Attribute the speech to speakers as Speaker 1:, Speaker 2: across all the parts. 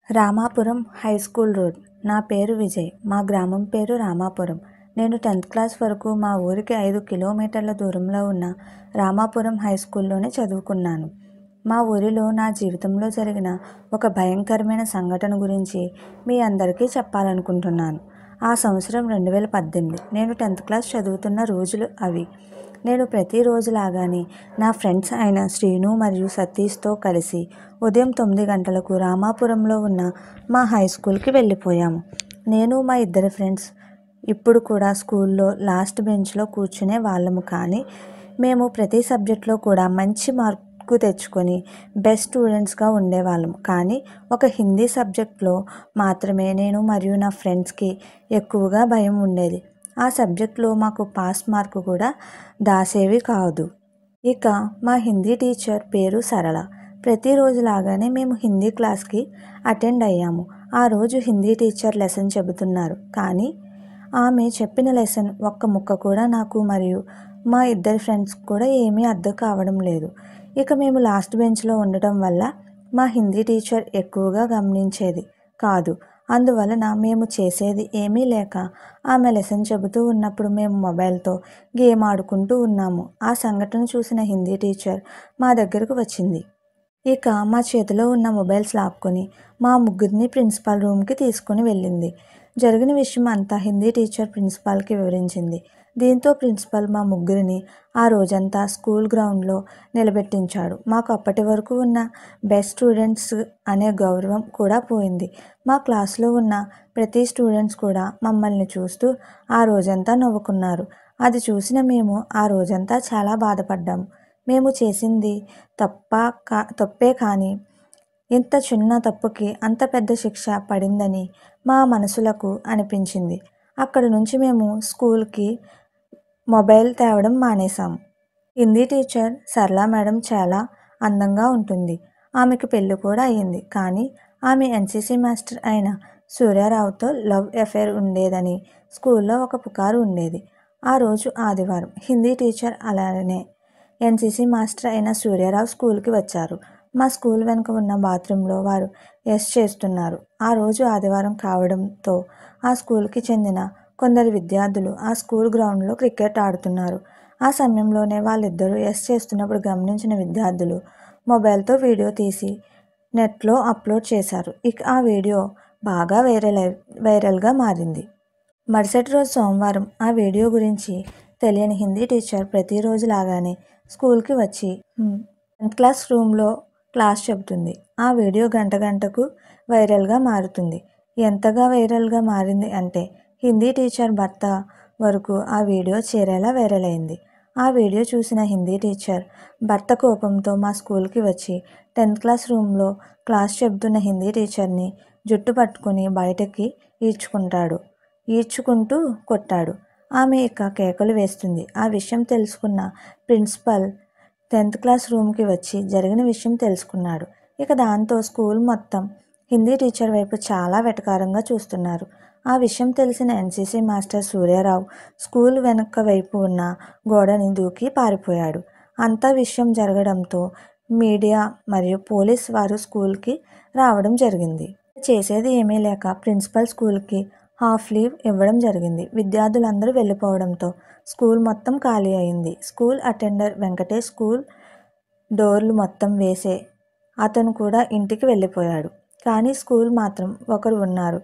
Speaker 1: Ramapuram high school road. నా పేరు విజయ్. మా గ్రామం పేరు రామాపురం. నేను 10th క్లాస్ వరకు మా ఊరికి 5 కిలోమీటర్ల దూరంలో ఉన్న రామాపురం హై స్కూల్లోనే చదువుకున్నాను. మా ఊరిలో నా జీవితంలో జరిగిన ఒక భయంకరమైన సంఘటన గురించి మీ అందరికీ చెప్పాలనుకుంటున్నాను. ఆ సంవత్సరం 2018. నేను 10th క్లాస్ చదువుతున్న రోజులు అవి. నేను ప్రతిరోజులాగానే నా ఫ్రెండ్స్ అయిన శ్రీను మరియు సతీష్తో కలిసి ఉదయం 9 గంటలకు రామాపురంలో ఉన్న మా హై స్కూల్కి వెళ్ళిపోయాము. నేను మా ఇద్దరు ఫ్రెండ్స్ ఇప్పుడు కూడా స్కూల్లో లాస్ట్ బెంచ్లో కూర్చునే వాళ్ళము. కానీ మేము ప్రతి సబ్జెక్ట్లో కూడా మంచి మార్కు తెచ్చుకొని బెస్ట్ స్టూడెంట్స్గా ఉండేవాళ్ళము. కానీ ఒక హిందీ సబ్జెక్ట్లో మాత్రమే నేను మరియు నా ఫ్రెండ్స్కి ఎక్కువగా భయం ఉండేది. ఆ సబ్జెక్ట్లో మాకు పాస్ మార్కు కూడా దాసేవి కాదు. ఇక మా హిందీ టీచర్ పేరు సరళ. ప్రతిరోజులాగానే మేము హిందీ క్లాస్కి అటెండ్ అయ్యాము. ఆ రోజు హిందీ టీచర్ లెసన్ చెబుతున్నారు. కానీ ఆమె చెప్పిన లెసన్ ఒక్క ముక్క కూడా నాకు మరియు మా ఇద్దరు ఫ్రెండ్స్ కూడా ఏమీ అర్థం కావడం లేదు. ఇక మేము లాస్ట్ బెంచ్లో ఉండటం వల్ల మా హిందీ టీచర్ ఎక్కువగా గమనించేది కాదు. అందువలన మేము చేసేది ఏమీ లేక ఆమె లెసన్ చెబుతూ ఉన్నప్పుడు మేము మొబైల్తో గేమ్ ఆడుకుంటూ ఉన్నాము. ఆ సంఘటన చూసిన హిందీ టీచర్ మా దగ్గరకు వచ్చింది. ఇక మా చేతిలో ఉన్న మొబైల్స్ లాక్కొని మా ముగ్గురిని ప్రిన్సిపాల్ రూమ్కి తీసుకుని వెళ్ళింది. జరిగిన విషయం అంతా హిందీ టీచర్ ప్రిన్సిపాల్కి వివరించింది. దీంతో ప్రిన్సిపల్ మా ముగ్గురిని ఆ రోజంతా స్కూల్ గ్రౌండ్లో నిలబెట్టించాడు. మాకు అప్పటి వరకు ఉన్న బెస్ట్ స్టూడెంట్స్ అనే గౌరవం కూడా పోయింది. మా క్లాస్లో ఉన్న ప్రతి స్టూడెంట్స్ కూడా మమ్మల్ని చూస్తూ ఆ రోజంతా నవ్వుకున్నారు. అది చూసిన మేము ఆ రోజంతా చాలా బాధపడ్డాము. మేము చేసింది తప్పే కానీ ఇంత చిన్న తప్పుకి అంత పెద్ద శిక్ష పడిందని మా మనసులకు అనిపించింది. అక్కడి నుంచి మేము స్కూల్కి మొబైల్ తేవడం మానేశాము. హిందీ టీచర్ సరళ మేడం చాలా అందంగా ఉంటుంది. ఆమెకు పెళ్ళి కూడా అయ్యింది. కానీ ఆమె ఎన్సీసీ మాస్టర్ అయిన సూర్యారావుతో లవ్ అఫేర్ ఉండేదని స్కూల్లో ఒక పుకారు ఉండేది. ఆ రోజు ఆదివారం. హిందీ టీచర్ అలానే ఎన్సీసీ మాస్టర్ అయిన సూర్యారావు స్కూల్కి వచ్చారు. మా స్కూల్ వెనుక ఉన్న బాత్రూంలో వారు చేస్తున్నారు. ఆ రోజు ఆదివారం కావడంతో ఆ స్కూల్కి చెందిన కొందరు విద్యార్థులు ఆ స్కూల్ గ్రౌండ్లో క్రికెట్ ఆడుతున్నారు. ఆ సమయంలోనే వాళ్ళిద్దరూ చేస్తున్నప్పుడు గమనించిన విద్యార్థులు మొబైల్తో వీడియో తీసి నెట్లో అప్లోడ్ చేశారు. ఇక ఆ వీడియో బాగా వైరల్గా మారింది. మరుసటి రోజు సోమవారం ఆ వీడియో గురించి తెలియని హిందీ టీచర్ ప్రతిరోజులాగానే స్కూల్కి వచ్చి 10th క్లాస్ రూమ్లో క్లాస్ చెబుతుంది. ఆ వీడియో గంటకు వైరల్గా మారుతుంది. ఎంతగా వైరల్గా మారింది అంటే హిందీ టీచర్ భర్త వరకు ఆ వీడియో చేరేలా వైరల్ అయింది. ఆ వీడియో చూసిన హిందీ టీచర్ భర్త కోపంతో మా స్కూల్కి వచ్చి 10th క్లాస్ రూమ్లో క్లాస్ చెబుతున్న హిందీ టీచర్ని జుట్టు పట్టుకుని బయటకి ఈడ్చుకుంటూ కొట్టాడు. ఆమె ఇక కేకలు వేస్తుంది. ఆ విషయం తెలుసుకున్న ప్రిన్సిపల్ 10th క్లాస్ రూమ్కి వచ్చి జరిగిన విషయం తెలుసుకున్నాడు. ఇక దాంతో స్కూల్ మొత్తం హిందీ టీచర్ వైపు చాలా వెటకారంగా చూస్తున్నారు. ఆ విషయం తెలిసిన ఎన్సీసీ మాస్టర్ సూర్యారావు స్కూల్ వెనక వైపు ఉన్న గోడని దూకి పారిపోయాడు. అంతా విషయం జరగడంతో మీడియా మరియు పోలీస్ వారు స్కూల్కి రావడం జరిగింది. చేసేది ఏమీ లేక ప్రిన్సిపల్ స్కూల్కి హాఫ్ లీవ్ ఇవ్వడం జరిగింది. విద్యార్థులందరూ వెళ్ళిపోవడంతో స్కూల్ మొత్తం ఖాళీ అయింది. స్కూల్ అటెండర్ వెంకటేష్ స్కూల్ డోర్లు మొత్తం వేసే అతను కూడా ఇంటికి వెళ్ళిపోయాడు. కానీ స్కూల్ మాత్రం ఒకరు ఉన్నారు.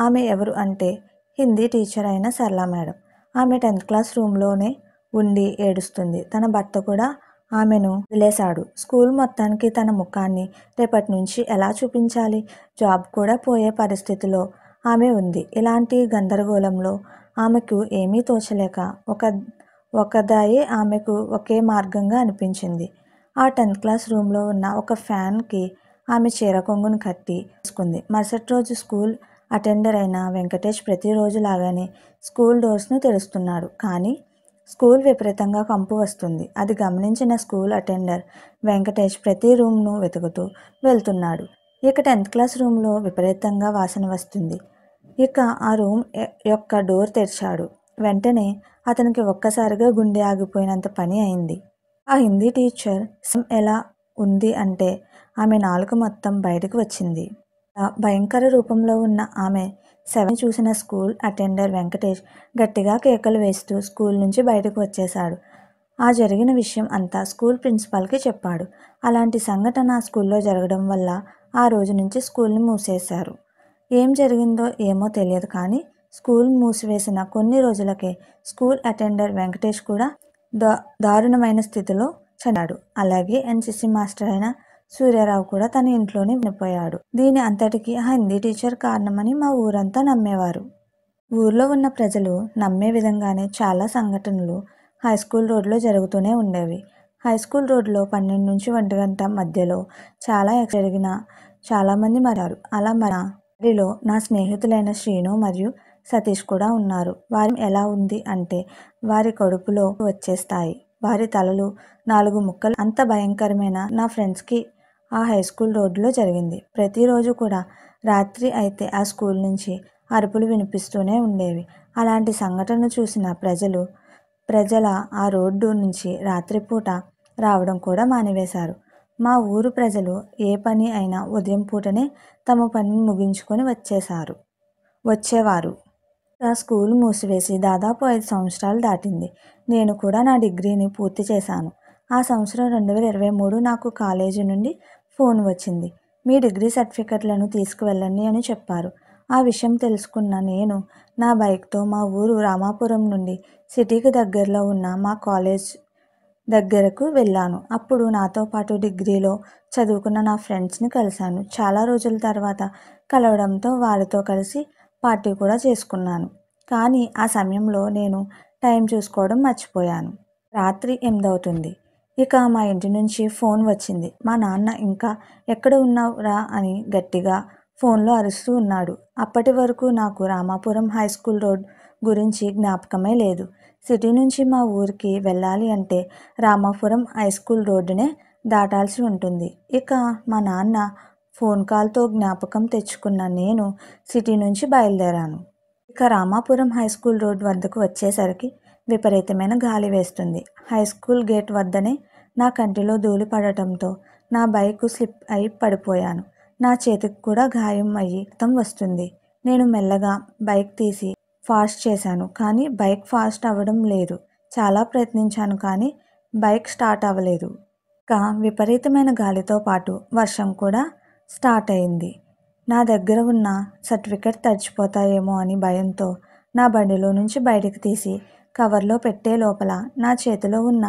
Speaker 1: ఆమె ఎవరు అంటే హిందీ టీచర్ అయిన సరళ మేడం. ఆమె 10th క్లాస్ రూమ్లోనే ఉండి ఏడుస్తుంది. తన భర్త కూడా ఆమెను వదిలేశాడు. స్కూల్ మొత్తానికి తన ముఖాన్ని రేపటి నుంచి ఎలా చూపించాలి, జాబ్ కూడా పోయే పరిస్థితిలో ఆమె ఉంది. ఇలాంటి గందరగోళంలో ఆమెకు ఏమీ తోచలేక ఒకదాయే ఆమెకు ఒకే మార్గంగా అనిపించింది. ఆ 10th క్లాస్ రూమ్లో ఉన్న ఒక ఫ్యాన్కి ఆమె చీర కొంగును కట్టి వేసుకుంది. మరుసటి రోజు స్కూల్ అటెండర్ అయిన వెంకటేష్ ప్రతిరోజులాగానే స్కూల్ డోర్స్ను తెరుస్తున్నాడు. కానీ స్కూల్ విపరీతంగా కంపు వస్తుంది. అది గమనించిన స్కూల్ అటెండర్ వెంకటేష్ ప్రతి రూమ్ను వెతుకుతూ వెళ్తున్నాడు. ఇక 10th క్లాస్ రూమ్లో విపరీతంగా వాసన వస్తుంది. ఇక ఆ రూమ్ యొక్క డోర్ తెరిచాడు. వెంటనే అతనికి ఒక్కసారిగా గుండె ఆగిపోయినంత పని అయింది. ఆ హిందీ టీచర్ ఎలా ఉంది అంటే ఆమె నాలుక మొత్తం బయటకు వచ్చింది. భయంకర రూపంలో ఉన్న ఆమె శవాన్ని చూసిన స్కూల్ అటెండర్ వెంకటేష్ గట్టిగా కేకలు వేస్తూ స్కూల్ నుంచి బయటకు వచ్చేశాడు. ఆ జరిగిన విషయం అంతా స్కూల్ ప్రిన్సిపాల్కి చెప్పాడు. అలాంటి సంఘటన స్కూల్లో జరగడం వల్ల ఆ రోజు నుంచి స్కూల్ని మూసేశారు. ఏం జరిగిందో ఏమో తెలియదు కానీ స్కూల్ మూసివేసిన కొన్ని రోజులకే స్కూల్ అటెండర్ వెంకటేష్ కూడా దారుణమైన స్థితిలో చనిపోయాడు. అలాగే ఎన్సిసి మాస్టర్ అయిన సూర్యారావు కూడా తన ఇంట్లోనే చనిపోయాడు. దీని అంతటికీ ఆ హిందీ టీచర్ కారణమని మా ఊరంతా నమ్మేవారు. ఊర్లో ఉన్న ప్రజలు నమ్మే విధంగానే చాలా సంఘటనలు హై స్కూల్ రోడ్లో జరుగుతూనే ఉండేవి. హై స్కూల్ రోడ్లో 12 నుంచి 1 గంట మధ్యలో చాలా జరిగిన చాలామంది మరారు. అలా వారిలో నా స్నేహితులైన శ్రీను మరియు సతీష్ కూడా ఉన్నారు. వారి ఎలా ఉంది అంటే వారి కడుపులో వచ్చేస్తాయి. వారి తలలు 4 ముక్కలు. అంత భయంకరమైన నా ఫ్రెండ్స్కి ఆ హై స్కూల్ రోడ్లో జరిగింది. ప్రతిరోజు కూడా రాత్రి అయితే ఆ స్కూల్ నుంచి అరుపులు వినిపిస్తూనే ఉండేవి. అలాంటి సంఘటనలు చూసిన ప్రజల ఆ రోడ్డు నుంచి రాత్రిపూట రావడం కూడా మానివేశారు. మా ఊరు ప్రజలు ఏ పని అయినా ఉదయం పూటనే తమ పనిని ముగించుకొని వచ్చేవారు. ఆ స్కూల్ మూసివేసి దాదాపు 5 సంవత్సరాలు దాటింది. నేను కూడా నా డిగ్రీని పూర్తి చేశాను. ఆ సంవత్సరం 2023 నాకు కాలేజీ నుండి ఫోన్ వచ్చింది. మీ డిగ్రీ సర్టిఫికెట్లను తీసుకువెళ్ళండి అని చెప్పారు. ఆ విషయం తెలుసుకున్న నేను నా బైక్తో మా ఊరు రామాపురం నుండి సిటీకి దగ్గరలో ఉన్న మా కాలేజ్ దగ్గరకు వెళ్ళాను. అప్పుడు నాతో పాటు డిగ్రీలో చదువుకున్న నా ఫ్రెండ్స్ని కలిశాను. చాలా రోజుల తర్వాత కలవడంతో వారితో కలిసి పార్టీ కూడా చేసుకున్నాను. కానీ ఆ సమయంలో నేను టైం చూసుకోవడం మర్చిపోయాను. రాత్రి 8 అవుతుంది. ఇక మా ఇంటి నుంచి ఫోన్ వచ్చింది. మా నాన్న ఇంకా ఎక్కడ ఉన్నావురా అని గట్టిగా ఫోన్లో అరుస్తూ ఉన్నాడు. అప్పటి వరకు నాకు రామాపురం హై స్కూల్ రోడ్ గురించి జ్ఞాపకమే లేదు. సిటీ నుంచి మా ఊరికి వెళ్ళాలి అంటే రామాపురం హై స్కూల్ రోడ్డునే దాటాల్సి ఉంటుంది. ఇక మా నాన్న ఫోన్ కాల్తో జ్ఞాపకం తెచ్చుకున్న నేను సిటీ నుంచి బయలుదేరాను. ఇక రామాపురం హై స్కూల్ రోడ్ వద్దకు వచ్చేసరికి విపరీతమైన గాలి వేస్తుంది. హై స్కూల్ గేట్ వద్దనే నా కంటిలో ధూళి పడటంతో నా బైక్ స్లిప్ అయి పడిపోయాను. నా చేతికి కూడా గాయం అయ్యి రక్తం వస్తుంది. నేను మెల్లగా బైక్ తీసి ఫాస్ట్ చేశాను కానీ బైక్ ఫాస్ట్ అవ్వడం లేదు. చాలా ప్రయత్నించాను కానీ బైక్ స్టార్ట్ అవ్వలేదు. ఇక విపరీతమైన గాలితో పాటు వర్షం కూడా స్టార్ట్ అయింది. నా దగ్గర ఉన్న సర్టిఫికెట్ తడిచిపోతాయేమో అని భయంతో నా బండిలో నుంచి బయటికి తీసి కవర్లో పెట్టే లోపల నా చేతిలో ఉన్న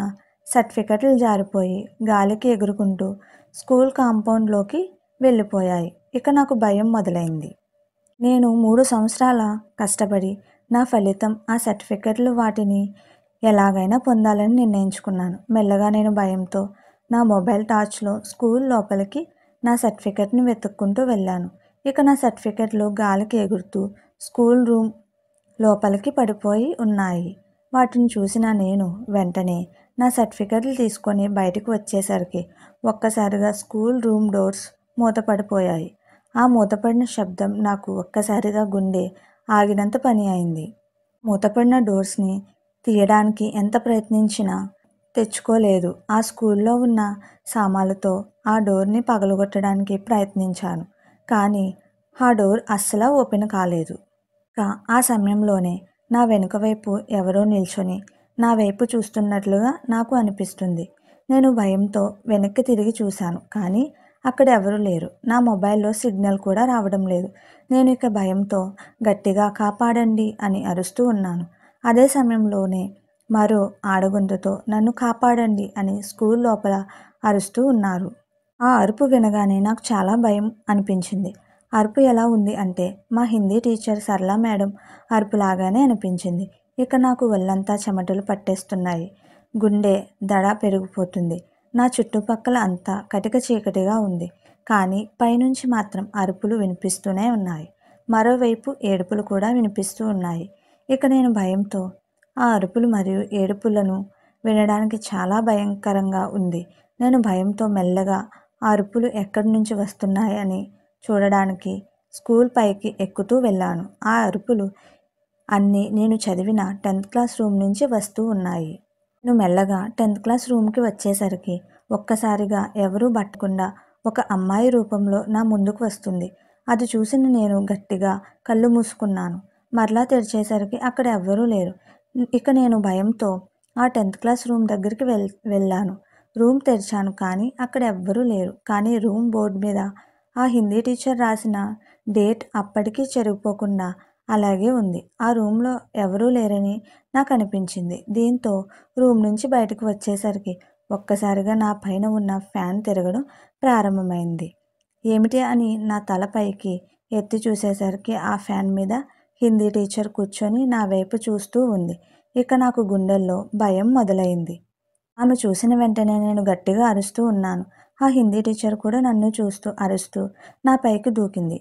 Speaker 1: సర్టిఫికెట్లు జారిపోయి గాలికి ఎగురుకుంటూ స్కూల్ కాంపౌండ్లోకి వెళ్ళిపోయాయి. ఇక నాకు భయం మొదలైంది. నేను 3 సంవత్సరాల కష్టపడి నా ఫలితం ఆ సర్టిఫికెట్లు వాటిని ఎలాగైనా పొందాలని నిర్ణయించుకున్నాను. మెల్లగా నేను భయంతో నా మొబైల్ టార్చ్లో స్కూల్ లోపలికి నా సర్టిఫికెట్ని వెతుక్కుంటూ వెళ్ళాను. ఇక నా సర్టిఫికెట్లు గాలికి ఎగురుతూ స్కూల్ రూమ్ లోపలికి పడిపోయి ఉన్నాయి. వాటిని చూసిన నేను వెంటనే నా సర్టిఫికెట్లు తీసుకొని బయటకు వచ్చేసరికి ఒక్కసారిగా స్కూల్ రూమ్ డోర్స్ మూతపడిపోయాయి. ఆ మూతపడిన శబ్దం నాకు ఒక్కసారిగా గుండె ఆగినంత పని అయింది. మూతపడిన డోర్స్ని తీయడానికి ఎంత ప్రయత్నించినా తెచ్చుకోలేదు. ఆ స్కూల్లో ఉన్న సామాన్లతో ఆ డోర్ని పగలగొట్టడానికి ప్రయత్నించాను కానీ ఆ డోర్ అస్సలు ఓపెన్ కాలేదు. ఆ సమయంలోనే నా వెనుక వైపు ఎవరో నిల్చొని నా వైపు చూస్తున్నట్లుగా నాకు అనిపిస్తుంది. నేను భయంతో వెనక్కి తిరిగి చూశాను కానీ అక్కడ ఎవరూ లేరు. నా మొబైల్లో సిగ్నల్ కూడా రావడం లేదు. నేను ఇక భయంతో గట్టిగా కాపాడండి అని అరుస్తూ ఉన్నాను. అదే సమయంలోనే మరో ఆడగొంతుతో నన్ను కాపాడండి అని స్కూల్ లోపల అరుస్తూ ఉన్నారు. ఆ అరుపు వినగానే నాకు చాలా భయం అనిపించింది. అరుపు ఎలా ఉంది అంటే మా హిందీ టీచర్ సరళ మేడం అరుపులాగానే అనిపించింది. ఇక నాకు ఒళ్ళంతా చెమటలు పట్టేస్తున్నాయి. గుండె దడ పెరిగిపోతుంది. నా చుట్టుపక్కల అంతా కటిక చీకటిగా ఉంది. కానీ పైనుంచి మాత్రం అరుపులు వినిపిస్తూనే ఉన్నాయి. మరోవైపు ఏడుపులు కూడా వినిపిస్తూ ఉన్నాయి. ఇక నేను భయంతో ఆ అరుపులు మరియు ఏడుపులను వినడానికి చాలా భయంకరంగా ఉంది. నేను భయంతో మెల్లగా ఆ అరుపులు ఎక్కడి నుంచి వస్తున్నాయని చూడడానికి స్కూల్ పైకి ఎక్కుతూ వెళ్ళాను. ఆ అరుపులు అన్నీ నేను చదివిన 10th క్లాస్ రూమ్ నుంచి వస్తూ ఉన్నాయి. నేను మెల్లగా 10th క్లాస్ రూమ్కి వచ్చేసరికి ఒక్కసారిగా ఎవరూ పట్టకుండా ఒక అమ్మాయి రూపంలో నా ముందుకు వస్తుంది. అది చూసిన నేను గట్టిగా కళ్ళు మూసుకున్నాను. మరలా తెరిచేసరికి అక్కడ ఎవ్వరూ లేరు. ఇక నేను భయంతో ఆ 10th క్లాస్ రూమ్ దగ్గరికి వెళ్ళాను. రూమ్ తెరిచాను కానీ అక్కడ ఎవ్వరూ లేరు. కానీ రూమ్ బోర్డు మీద ఆ హిందీ టీచర్ రాసిన డేట్ అప్పటికీ చెరిగిపోకుండా అలాగే ఉంది. ఆ రూమ్లో ఎవరూ లేరని నాకు అనిపించింది. దీంతో రూమ్ నుంచి బయటకు వచ్చేసరికి ఒక్కసారిగా నా పైన ఉన్న ఫ్యాన్ తిరగడం ప్రారంభమైంది. ఏమిటి అని నా తల పైకి ఎత్తి చూసేసరికి ఆ ఫ్యాన్ మీద హిందీ టీచర్ కూర్చొని నా వైపు చూస్తూ ఉంది. ఇక నాకు గుండెల్లో భయం మొదలైంది. ఆమె చూసిన వెంటనే నేను గట్టిగా అరుస్తూ ఉన్నాను. ఆ హిందీ టీచర్ కూడా నన్ను చూస్తూ అరుస్తూ నా పైకి దూకింది.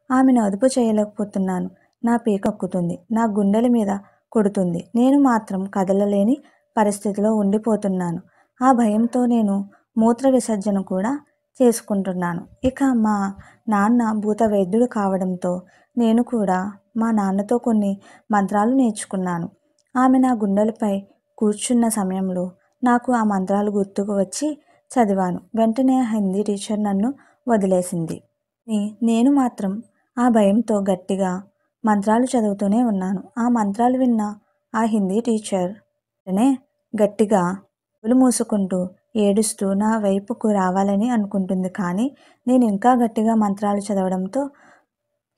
Speaker 1: ఆమెను అదుపు చేయలేకపోతున్నాను. నా పీక నొక్కుతుంది. నా గుండెల మీద కొడుతుంది. నేను మాత్రం కదలలేని పరిస్థితిలో ఉండిపోతున్నాను. ఆ భయంతో నేను మూత్ర విసర్జన కూడా చేసుకుంటున్నాను. ఇక మా నాన్న భూత వైద్యుడు కావడంతో నేను కూడా మా నాన్నతో కొన్ని మంత్రాలు నేర్చుకున్నాను. ఆమె నా గుండెలపై కూర్చున్న సమయంలో నాకు ఆ మంత్రాలు గుర్తుకు వచ్చి చదివాను. వెంటనే ఆ హిందీ టీచర్ నన్ను వదిలేసింది. నేను మాత్రం ఆ భయంతో గట్టిగా మంత్రాలు చదువుతూనే ఉన్నాను. ఆ మంత్రాలు విన్న ఆ హిందీ టీచర్ వెంటనే గట్టిగా చెవులు మూసుకుంటూ ఏడుస్తూ నా వైపుకు రావాలని అనుకుంటుంది. కానీ నేను ఇంకా గట్టిగా మంత్రాలు చదవడంతో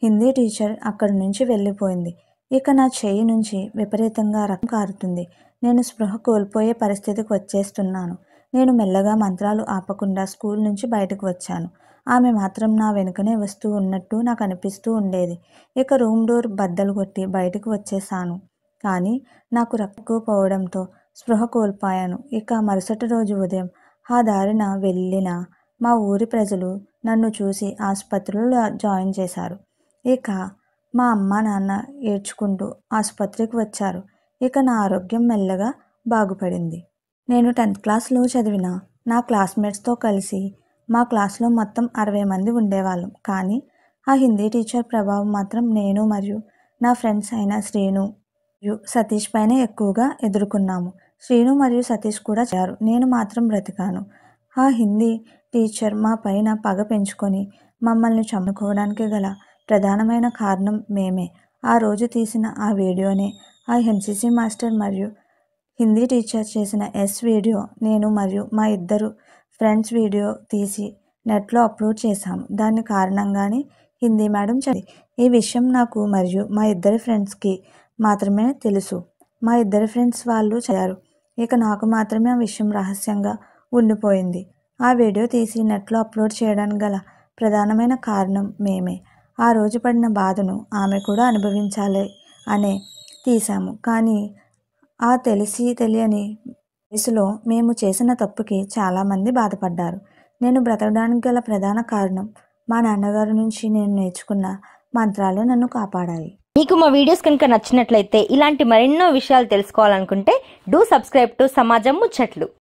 Speaker 1: హిందీ టీచర్ అక్కడి నుంచి వెళ్ళిపోయింది. ఇక నా చేయి నుంచి విపరీతంగా రక్తం కారుతుంది. నేను స్పృహ కోల్పోయే పరిస్థితికి వచ్చేస్తున్నాను. నేను మెల్లగా మంత్రాలు ఆపకుండా స్కూల్ నుంచి బయటకు వచ్చాను. ఆమె మాత్రం నా వెనుకనే వస్తూ ఉన్నట్టు నాకు అనిపిస్తూ ఉండేది. ఇక రూమ్ డోర్ బద్దలు కొట్టి బయటకు వచ్చేసాను. కానీ నాకు రక్తం పోవడంతో స్పృహ కోల్పోయాను. ఇక మరుసటి రోజు ఉదయం ఆ దారిన వెళ్ళిన మా ఊరి ప్రజలు నన్ను చూసి ఆసుపత్రిలో జాయిన్ చేశారు. ఇక మా అమ్మ నాన్న ఏడ్చుకుంటూ ఆసుపత్రికి వచ్చారు. ఇక నా ఆరోగ్యం మెల్లగా బాగుపడింది. నేను 10th క్లాస్లో చదివిన నా క్లాస్మేట్స్తో కలిసి మా క్లాస్లో మొత్తం 60 మంది ఉండేవాళ్ళం. కానీ ఆ హిందీ టీచర్ ప్రభావం మాత్రం నేను మరియు నా ఫ్రెండ్స్ అయిన శ్రీను మరియు సతీష్ పైన ఎక్కువగా ఎదుర్కొన్నాము. శ్రీను మరియు సతీష్ కూడా చేశారు. నేను మాత్రం బ్రతికాను. ఆ హిందీ టీచర్ మా పైన పగ పెంచుకొని మమ్మల్ని చంపుకోవడానికి గల ప్రధానమైన కారణం మేమే. ఆ రోజు తీసిన ఆ వీడియోనే ఆ ఎన్సీసీ మాస్టర్ మరియు హిందీ టీచర్ చేసిన వీడియో నేను మరియు మా ఇద్దరు ఫ్రెండ్స్ వీడియో తీసి నెట్లో అప్లోడ్ చేశాము. దాని కారణంగానే హిందీ మేడం చదివి ఈ విషయం నాకు మరియు మా ఇద్దరి ఫ్రెండ్స్కి మాత్రమే తెలుసు. మా ఇద్దరి ఫ్రెండ్స్ వాళ్ళు చదివారు. ఇక నాకు మాత్రమే ఆ విషయం రహస్యంగా ఉండిపోయింది. ఆ వీడియో తీసి నెట్లో అప్లోడ్ చేయడానికి గల ప్రధానమైన కారణం మేమే. ఆ రోజు పడిన బాధను ఆమె కూడా అనుభవించాలి అనే తీశాము. కానీ ఆ తెలిసి తెలియని వయసులో మేము చేసిన తప్పుకి చాలామంది బాధపడ్డారు. నేను బ్రతకడానికి గల ప్రధాన కారణం మా నాన్నగారి నుంచి నేను నేర్చుకున్న మంత్రాలే నన్ను కాపాడాయి.
Speaker 2: మీకు మా వీడియోస్ కనుక నచ్చినట్లయితే ఇలాంటి మరెన్నో విషయాలు తెలుసుకోవాలనుకుంటే డూ సబ్స్క్రైబ్ టు సమాజం ముచ్చట్లు.